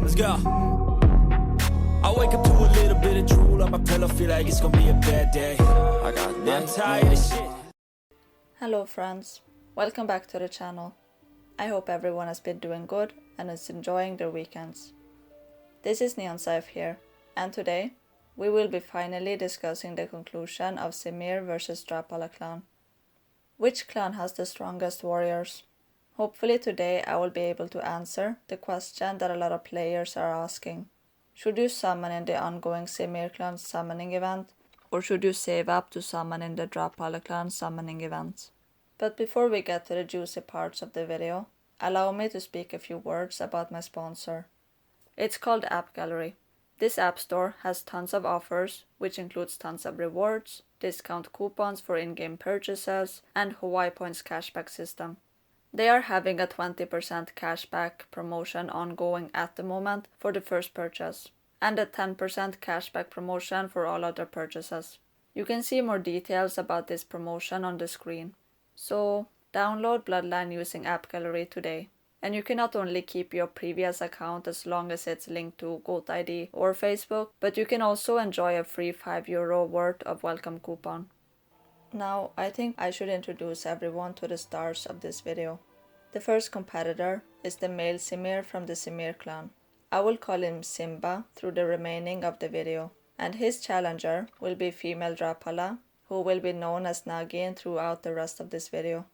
Let's go. I wake up to a little bit of drool on my pillow, feel like it's gonna be a bad day. I'm tired of shit. Hello friends, welcome back to the channel. I hope everyone has been doing good and is enjoying their weekends. This is Neon Saif here, and today we will be finally discussing the conclusion of Simir versus Dravapala clan. Which clan has the strongest warriors? Hopefully today I will be able to answer the question that a lot of players are asking. Should you summon in the ongoing Simir clan summoning event, or should you save up to summon in the Dravapala clan summoning event? But before we get to the juicy parts of the video, allow me to speak a few words about my sponsor. It's called AppGallery. This app store has tons of offers, which includes tons of rewards, discount coupons for in-game purchases, and Huawei points cashback system. They are having a 20% cashback promotion ongoing at the moment for the first purchase, and a 10% cashback promotion for all other purchases. You can see more details about this promotion on the screen. So, download Bloodline using AppGallery today. And you can not only keep your previous account as long as it's linked to Huawei ID or Facebook, but you can also enjoy a free €5 worth of welcome coupon. Now, I think I should introduce everyone to the stars of this video. The first competitor is the male Simir from the Simir clan. I will call him Simba through the remaining of the video, and his challenger will be female Dravapala, who will be known as Naga throughout the rest of this video.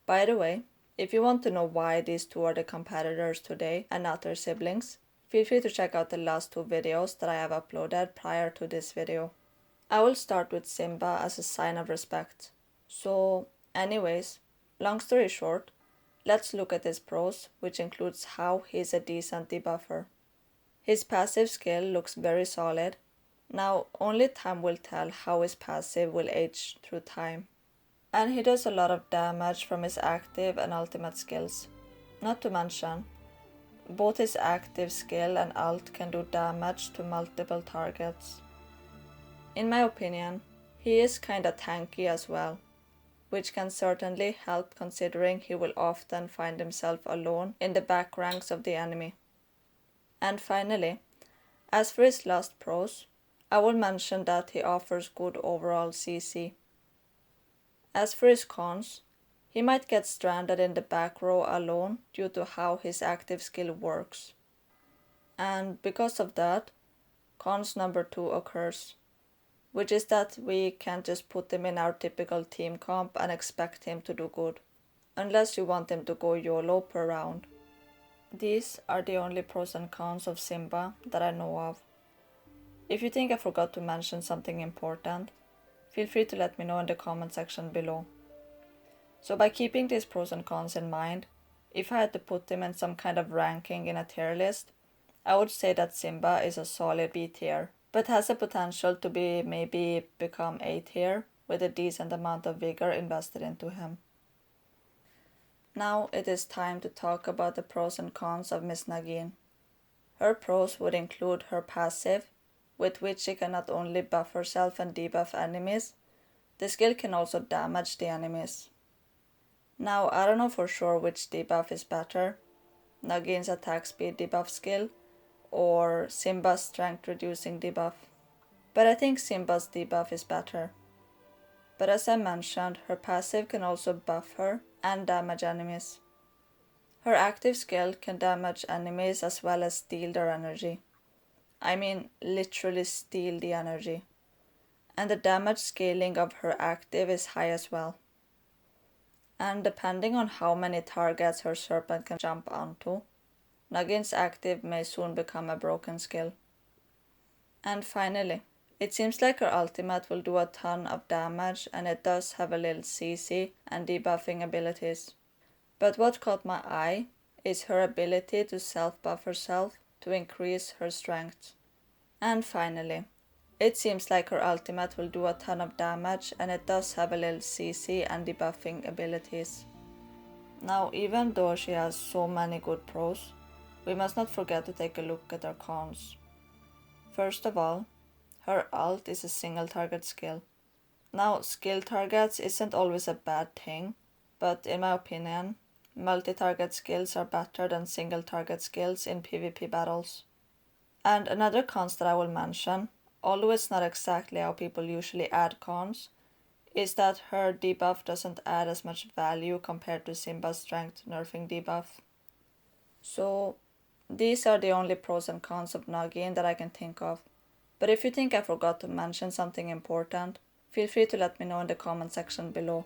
By the way, if you want to know why these two are the competitors today and not their siblings, feel free to check out the last two videos that I have uploaded prior to this video. I will start with Simba as a sign of respect. So, anyways, long story short, let's look at his pros, which includes how he's a decent debuffer. His passive skill looks very solid. Now, only time will tell how his passive will age through time. And he does a lot of damage from his active and ultimate skills. Not to mention, both his active skill and ult can do damage to multiple targets. In my opinion, he is kinda tanky as well, which can certainly help considering he will often find himself alone in the back ranks of the enemy. And finally, as for his last pros, I will mention that he offers good overall CC. As for his cons, he might get stranded in the back row alone due to how his active skill works. And because of that, cons number 2 occurs, which is that we can't just put him in our typical team comp and expect him to do good, unless you want him to go YOLO per round. These are the only pros and cons of Simba that I know of. If you think I forgot to mention something important, feel free to let me know in the comment section below. So by keeping these pros and cons in mind, if I had to put him in some kind of ranking in a tier list, I would say that Simba is a solid B tier, but has the potential to be maybe become A tier with a decent amount of vigor invested into him. Now it is time to talk about the pros and cons of Miss Naga. Her pros would include her passive, with which she can not only buff herself and debuff enemies, the skill can also damage the enemies. Now I don't know for sure which debuff is better, Naga's attack speed debuff skill or Simba's strength reducing debuff, but I think Simba's debuff is better. But as I mentioned, her passive can also buff her and damage enemies. Her active skill can damage enemies as well as steal their energy. I mean literally steal the energy. And the damage scaling of her active is high as well. And depending on how many targets her serpent can jump onto, Naga's active may soon become a broken skill. And finally, it seems like her ultimate will do a ton of damage and it does have a little CC and debuffing abilities. But what caught my eye is her ability to self-buff herself to increase her strength. And finally, it seems like her ultimate will do a ton of damage and it does have a little CC and debuffing abilities. Now, even though she has so many good pros, we must not forget to take a look at her cons. First of all, her ult is a single target skill. Now, skill targets isn't always a bad thing, but in my opinion, multi-target skills are better than single-target skills in PvP battles. And another cons that I will mention, although it's not exactly how people usually add cons, is that her debuff doesn't add as much value compared to Simba's strength nerfing debuff. So, these are the only pros and cons of Nagin that I can think of. But if you think I forgot to mention something important, feel free to let me know in the comment section below.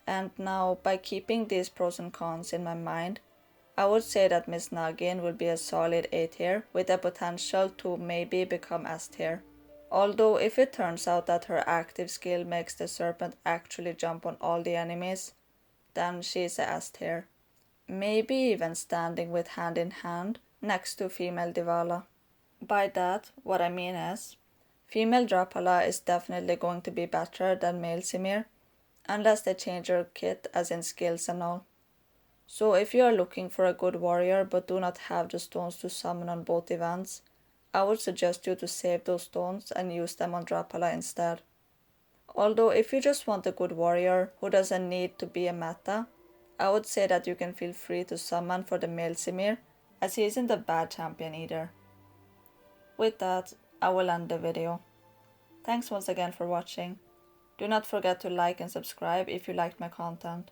And now, by keeping these pros and cons in my mind, I would say that Miss Nagin will be a solid A tier with the potential to maybe become S tier. Although if it turns out that her active skill makes the serpent actually jump on all the enemies, then she's a S tier. Maybe even standing with hand in hand next to female Divala. By that, what I mean is, female Dravapala is definitely going to be better than male Simir, unless they change her kit as in skills and all. So if you are looking for a good warrior but do not have the stones to summon on both events, I would suggest you to save those stones and use them on Dravapala instead. Although if you just want a good warrior who doesn't need to be a meta, I would say that you can feel free to summon for the male Simir, as he isn't a bad champion either. With that, I will end the video. Thanks once again for watching. Do not forget to like and subscribe if you liked my content.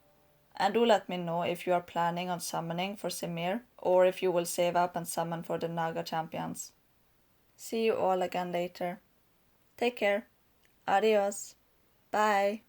And do let me know if you are planning on summoning for Simir or if you will save up and summon for the Naga champions. See you all again later. Take care. Adios. Bye.